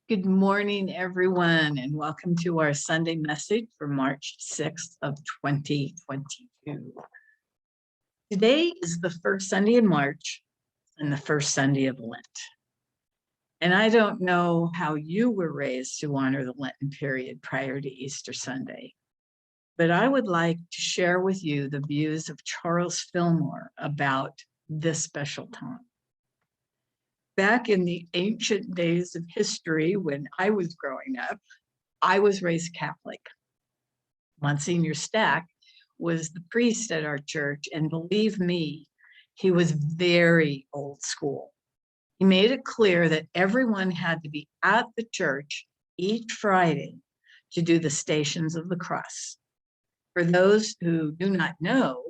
Good morning, everyone, and welcome to our Sunday message for March 6th of 2022. Today is the first Sunday in March and the first Sunday of Lent. And I don't know how you were raised to honor the Lenten period prior to Easter Sunday, but I would like to share with you the views of Charles Fillmore about this special time. Back in the ancient days of history, when I was growing up, I was raised Catholic. Monsignor Stack was the priest at our church, and believe me, he was very old school. He made it clear that everyone had to be at the church each Friday to do the Stations of the Cross. For those who do not know,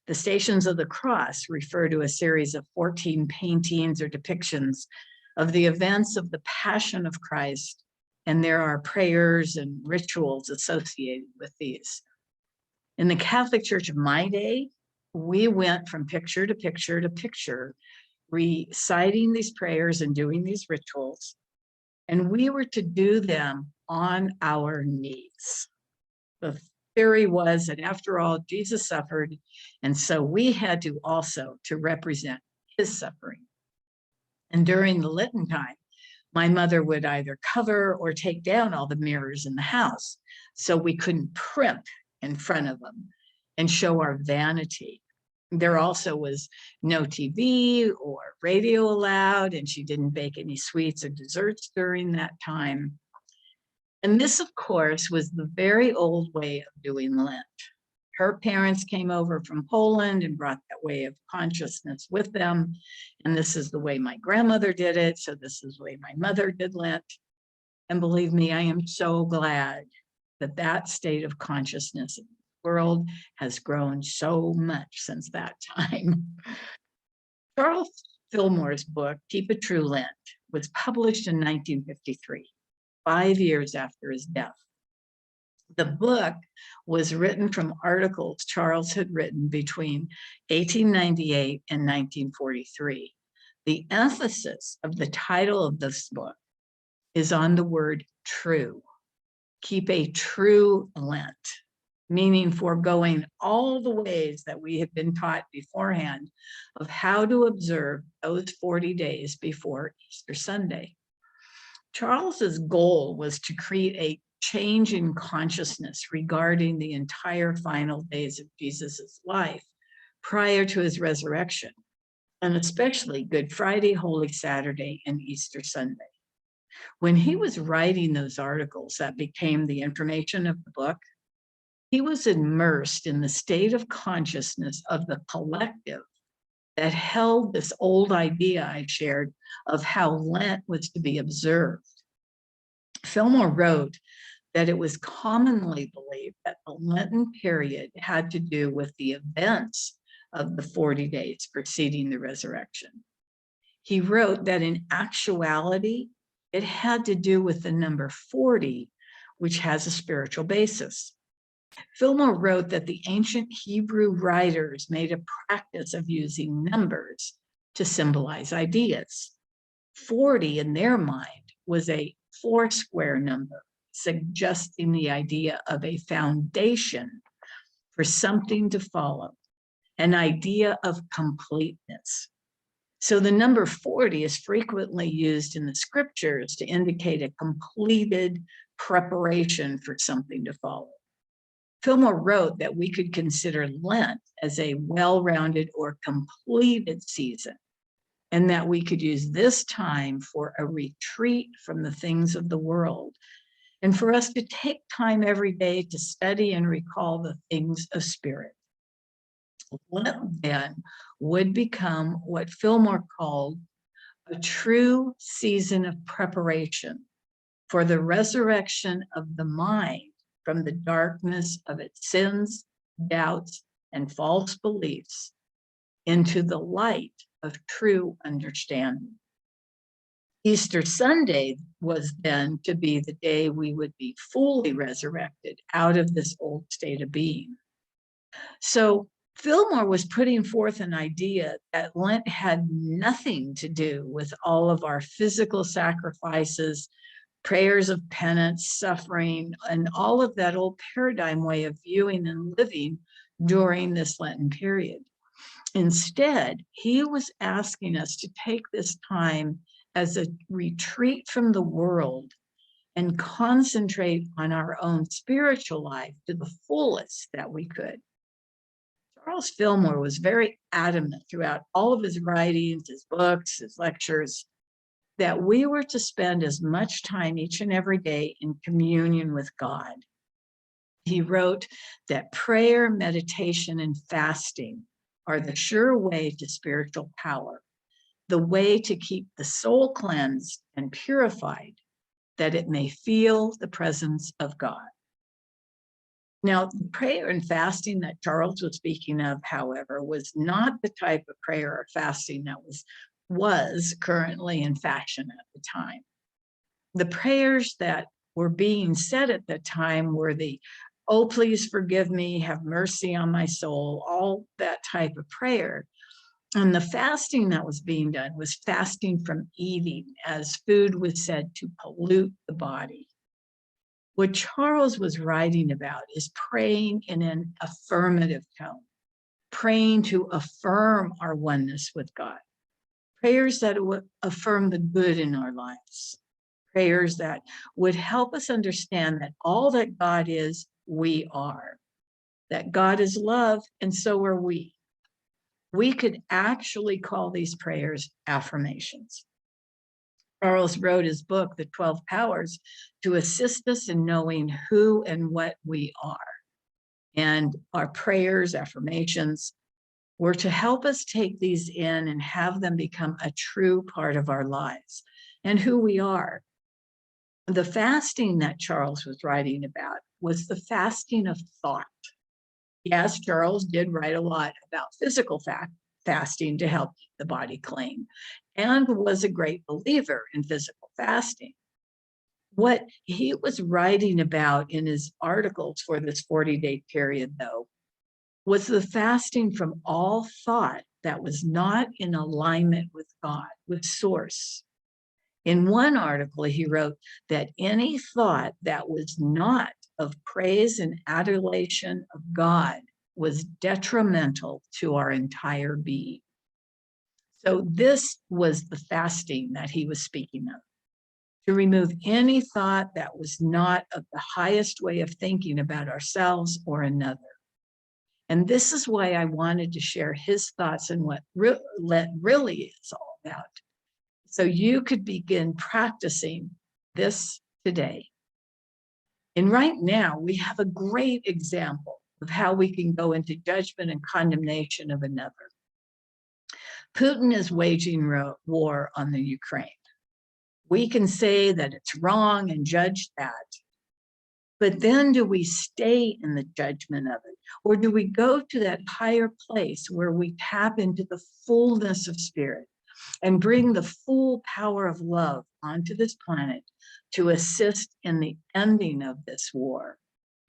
the Stations of the Cross refer to a series of 14 paintings or depictions of the events of the Passion of Christ, and there are prayers and rituals associated with these. In the Catholic Church of my day, we went from picture to picture to picture, reciting these prayers and doing these rituals, and we were to do them on our knees. The theory was that after all, Jesus suffered, and so we had to also to represent his suffering. And during the Lenten time, my mother would either cover or take down all the mirrors in the house so we couldn't primp in front of them and show our vanity. There also was no TV or radio allowed, and she didn't bake any sweets or desserts during that time. And this, of course, was the very old way of doing Lent. Her parents came over from Poland and brought that way of consciousness with them. And this is the way my grandmother did it. So this is the way my mother did Lent. And believe me, I am so glad that that state of consciousness in the world has grown so much since that time. Charles Fillmore's book, Keep a True Lent, was published in 1953. 5 years after his death. The book was written from articles Charles had written between 1898 and 1943. The emphasis of the title of this book is on the word true. Keep a true Lent, meaning foregoing all the ways that we had been taught beforehand of how to observe those 40 days before Easter Sunday. Charles's goal was to create a change in consciousness regarding the entire final days of Jesus's life prior to his resurrection, and especially Good Friday, Holy Saturday, and Easter Sunday. When he was writing those articles that became the information of the book, he was immersed in the state of consciousness of the collective that held this old idea I shared of how Lent was to be observed. Fillmore wrote that it was commonly believed that the Lenten period had to do with the events of the 40 days preceding the resurrection. He wrote that in actuality, it had to do with the number 40, which has a spiritual basis. Fillmore wrote that the ancient Hebrew writers made a practice of using numbers to symbolize ideas. 40 in their mind was a foursquare number, suggesting the idea of a foundation for something to follow, an idea of completeness. So the number 40 is frequently used in the scriptures to indicate a completed preparation for something to follow. Fillmore wrote that we could consider Lent as a well-rounded or completed season, and that we could use this time for a retreat from the things of the world, and for us to take time every day to study and recall the things of spirit. Lent then would become what Fillmore called a true season of preparation for the resurrection of the mind from the darkness of its sins, doubts, and false beliefs into the light of true understanding. Easter Sunday was then to be the day we would be fully resurrected out of this old state of being. So Fillmore was putting forth an idea that Lent had nothing to do with all of our physical sacrifices, prayers of penance, suffering, and all of that old paradigm way of viewing and living during this Lenten period. Instead, he was asking us to take this time as a retreat from the world and concentrate on our own spiritual life to the fullest that we could. Charles Fillmore was very adamant throughout all of his writings, his books, his lectures, that we were to spend as much time each and every day in communion with God. He wrote that prayer, meditation, and fasting are the sure way to spiritual power, the way to keep the soul cleansed and purified, that it may feel the presence of God. Now, the prayer and fasting that Charles was speaking of, however, was not the type of prayer or fasting that was currently in fashion at the time. The prayers that were being said at the time were the, "Oh, please forgive me, have mercy on my soul," all that type of prayer. And the fasting that was being done was fasting from eating, as food was said to pollute the body. What Charles was writing about is praying in an affirmative tone, praying to affirm our oneness with God, prayers that would affirm the good in our lives, prayers that would help us understand that all that God is, we are, that God is love, and so are we. We could actually call these prayers affirmations. Charles wrote his book, The 12 Powers, to assist us in knowing who and what we are. And our prayers, affirmations, were to help us take these in and have them become a true part of our lives and who we are. The fasting that Charles was writing about was the fasting of thought. Yes, Charles did write a lot about physical fasting to help keep the body clean, and was a great believer in physical fasting. What he was writing about in his articles for this 40-day period, though, was the fasting from all thought that was not in alignment with God, with Source. In one article, he wrote that any thought that was not of praise and adoration of God was detrimental to our entire being. So this was the fasting that he was speaking of, to remove any thought that was not of the highest way of thinking about ourselves or another. And this is why I wanted to share his thoughts and what Lent really is all about, so you could begin practicing this today. And right now, we have a great example of how we can go into judgment and condemnation of another. Putin is waging war on the Ukraine. We can say that it's wrong and judge that. But then do we stay in the judgment of it? Or do we go to that higher place where we tap into the fullness of spirit and bring the full power of love onto this planet to assist in the ending of this war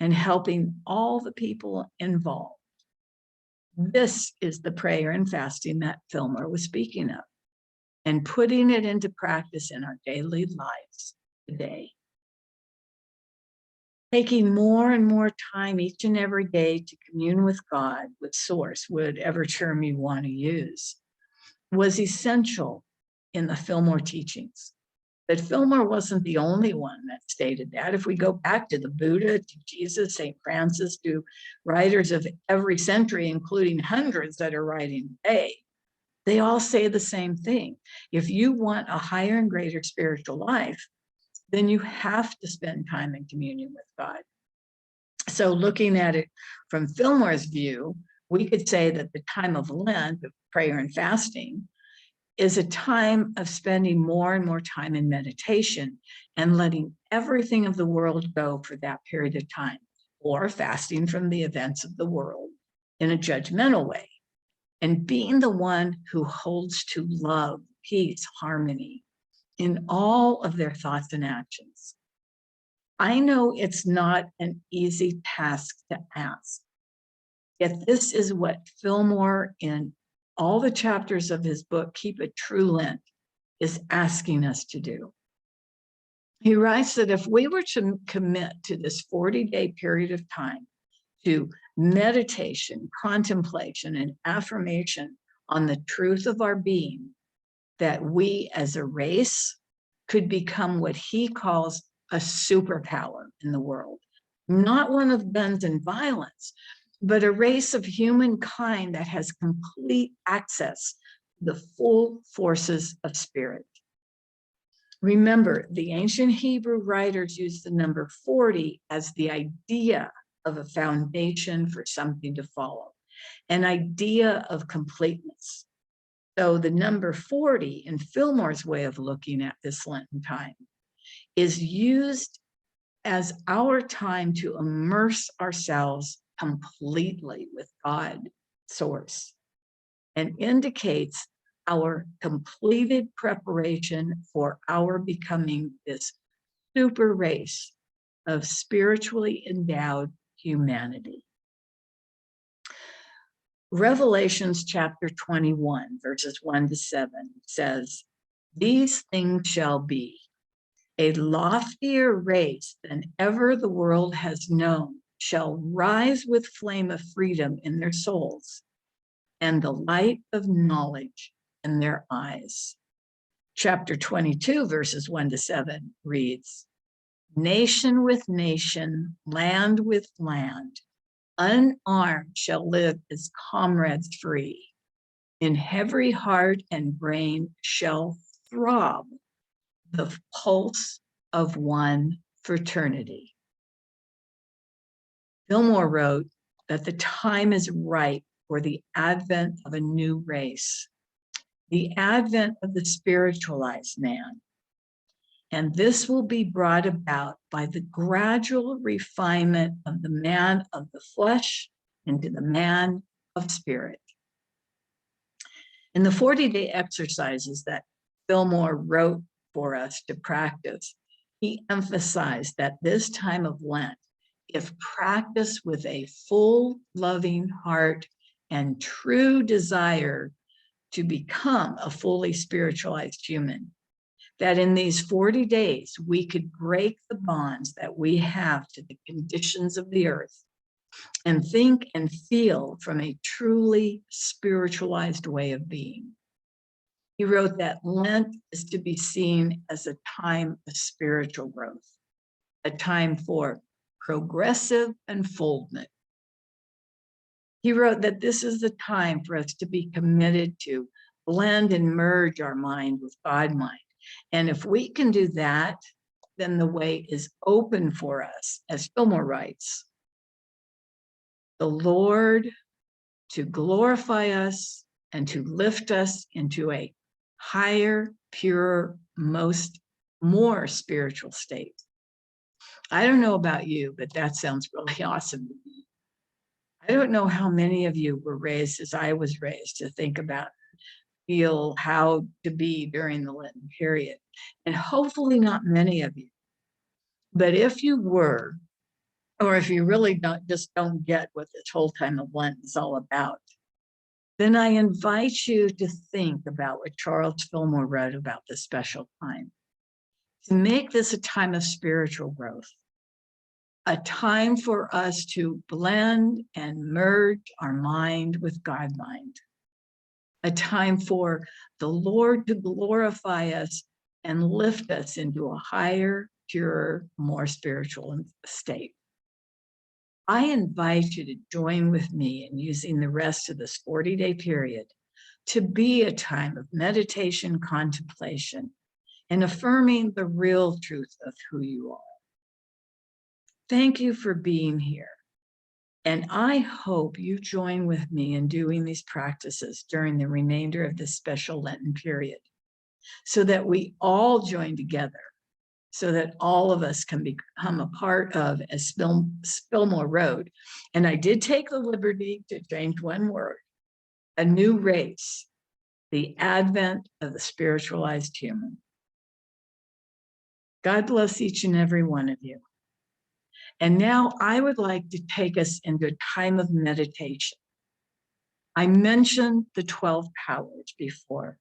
and helping all the people involved? This is the prayer and fasting that Fillmore was speaking of, and putting it into practice in our daily lives today. Taking more and more time each and every day to commune with God, with Source, whatever term you want to use, was essential in the Fillmore teachings. But Fillmore wasn't the only one that stated that. If we go back to the Buddha, to Jesus, St. Francis, to writers of every century, including hundreds that are writing today, they all say the same thing. If you want a higher and greater spiritual life, then you have to spend time in communion with God. So looking at it from Fillmore's view, we could say that the time of Lent, of prayer and fasting, is a time of spending more and more time in meditation and letting everything of the world go for that period of time, or fasting from the events of the world in a judgmental way, and being the one who holds to love, peace, harmony in all of their thoughts and actions. I know it's not an easy task to ask, yet this is what Fillmore, in all the chapters of his book, Keep a True Lent, is asking us to do. He writes that if we were to commit to this 40-day period of time to meditation, contemplation, and affirmation on the truth of our being, that we as a race could become what he calls a superpower in the world. Not one of guns and violence, but a race of humankind that has complete access to the full forces of spirit. Remember, the ancient Hebrew writers used the number 40 as the idea of a foundation for something to follow, an idea of completeness. So the number 40 in Fillmore's way of looking at this Lenten time is used as our time to immerse ourselves completely with God, Source, and indicates our completed preparation for our becoming this super race of spiritually endowed humanity. Revelations chapter 21, verses 1-7 says, "These things shall be a loftier race than ever the world has known, shall rise with flame of freedom in their souls, and the light of knowledge in their eyes." Chapter 22, verses 1-7 reads, "Nation with nation, land with land, unarmed shall live as comrades free. In every heart and brain shall throb the pulse of one fraternity." Fillmore wrote that the time is ripe for the advent of a new race, the advent of the spiritualized man. And this will be brought about by the gradual refinement of the man of the flesh into the man of spirit. In the 40-day exercises that Fillmore wrote for us to practice, he emphasized that this time of Lent, if practiced with a full, loving heart and true desire to become a fully spiritualized human, that in these 40 days, we could break the bonds that we have to the conditions of the earth and think and feel from a truly spiritualized way of being. He wrote that Lent is to be seen as a time of spiritual growth, a time for progressive unfoldment. He wrote that this is the time for us to be committed to blend and merge our mind with God mind. And if we can do that, then the way is open for us, as Fillmore writes, the Lord to glorify us and to lift us into a higher, purer, more spiritual state. I don't know about you, but that sounds really awesome to me. I don't know how many of you were raised as I was raised to think about, feel how to be during the Lenten period. And hopefully not many of you. But if you were, or if you really don't get what this whole time of Lent is all about, then I invite you to think about what Charles Fillmore wrote about this special time. To make this a time of spiritual growth, a time for us to blend and merge our mind with God mind, a time for the Lord to glorify us and lift us into a higher, purer, more spiritual state. I invite you to join with me in using the rest of this 40-day period to be a time of meditation, contemplation, and affirming the real truth of who you are. Thank you for being here. And I hope you join with me in doing these practices during the remainder of this special Lenten period, so that we all join together, so that all of us can become a part of, as Fillmore wrote, and I did take the liberty to change one word, a new race, the advent of the spiritualized human. God bless each and every one of you. And now I would like to take us into a time of meditation. I mentioned the 12 powers before,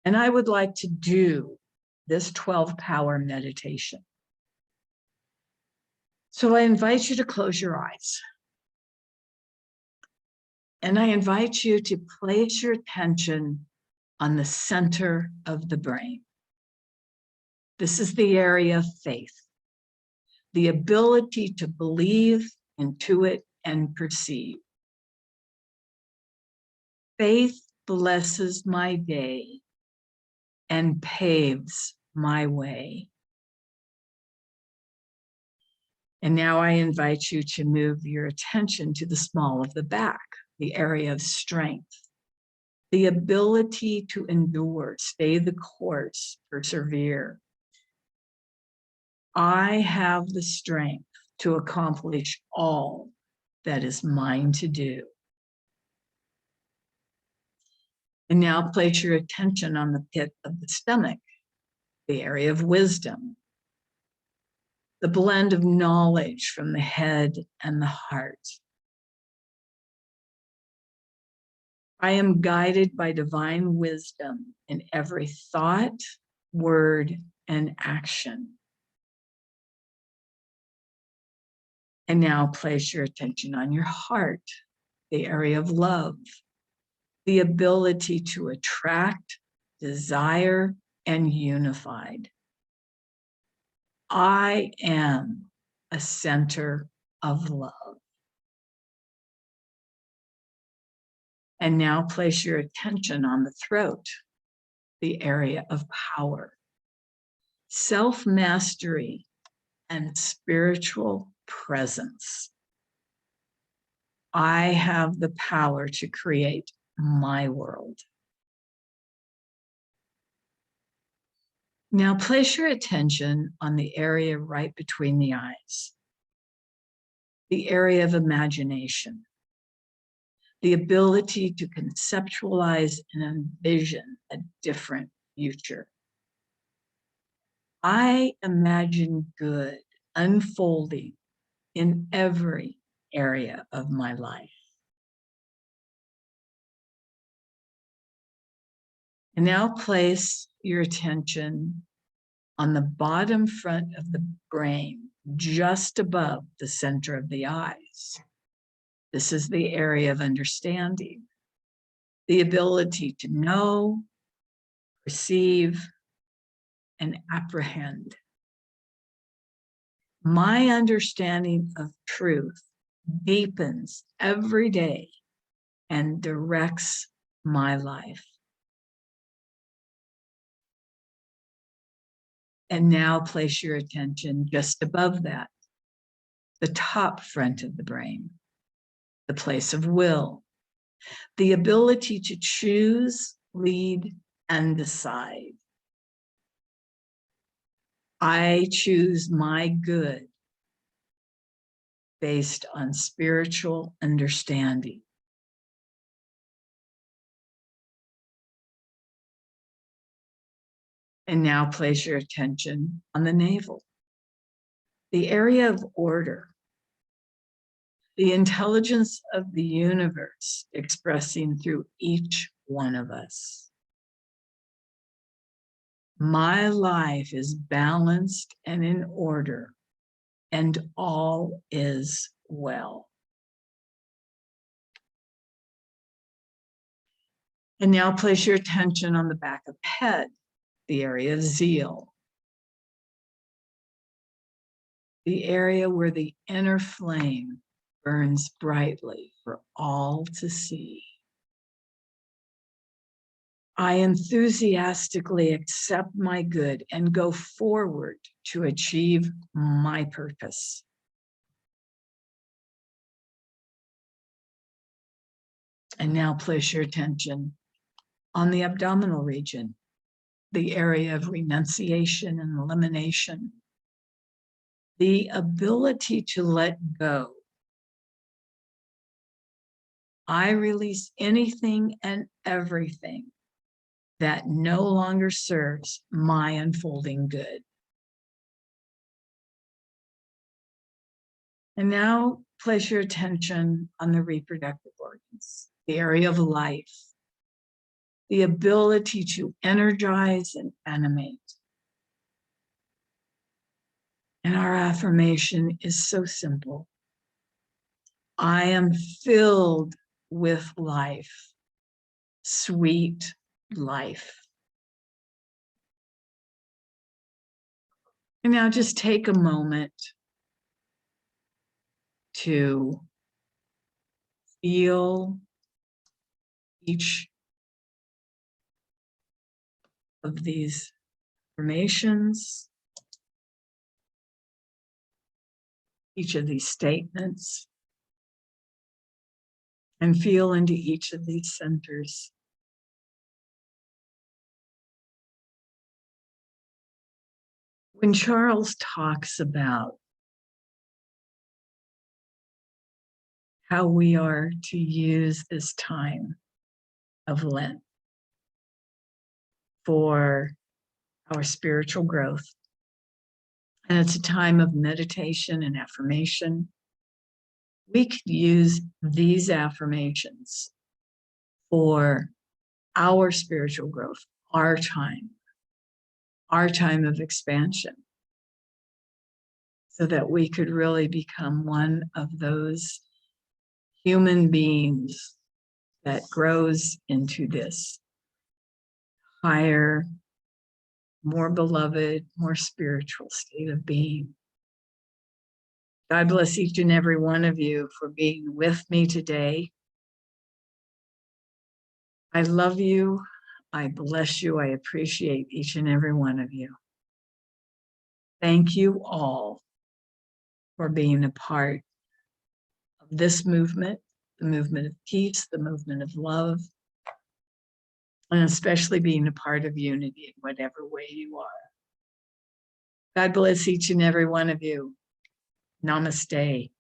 and I would like to do this 12-power meditation. So I invite you to close your eyes. And I invite you to place your attention on the center of the brain. This is the area of faith, the ability to believe, intuit, and perceive. Faith blesses my day and paves my way. And now I invite you to move your attention to the small of the back, the area of strength, the ability to endure, stay the course, persevere. I have the strength to accomplish all that is mine to do. And now place your attention on the pit of the stomach, the area of wisdom, the blend of knowledge from the head and the heart. I am guided by divine wisdom in every thought, word, and action. And now place your attention on your heart, the area of love, the ability to attract, desire, and unified. I am a center of love. And now place your attention on the throat, the area of power, self-mastery, and spiritual presence. I have the power to create my world. Now place your attention on the area right between the eyes, the area of imagination, the ability to conceptualize and envision a different future. I imagine good unfolding in every area of my life. And now place your attention on the bottom front of the brain, just above the center of the eyes. This is the area of understanding, the ability to know, perceive, and apprehend. My understanding of truth deepens every day and directs my life. And now place your attention just above that, the top front of the brain, the place of will, the ability to choose, lead, and decide. I choose my good based on spiritual understanding. And now place your attention on the navel, the area of order, the intelligence of the universe expressing through each one of us. My life is balanced and in order, and all is well. And now place your attention on the back of the head, the area of zeal, the area where the inner flame burns brightly for all to see. I enthusiastically accept my good and go forward to achieve my purpose. And now place your attention on the abdominal region, the area of renunciation and elimination, the ability to let go. I release anything and everything that no longer serves my unfolding good. And now place your attention on the reproductive organs, the area of life, the ability to energize and animate, And our affirmation is so simple. I am filled with life, sweet life. And now just take a moment to feel each of these affirmations, each of these statements, and feel into each of these centers. When Charles talks about how we are to use this time of Lent for our spiritual growth, and it's a time of meditation and affirmation, we could use these affirmations for our spiritual growth, our time of expansion, so that we could really become one of those human beings that grows into this higher, more beloved, more spiritual state of being. God bless each and every one of you for being with me today. I love you. I bless you. I appreciate each and every one of you. Thank you all for being a part of this movement, the movement of peace, the movement of love, and especially being a part of unity in whatever way you are. God bless each and every one of you. Namaste.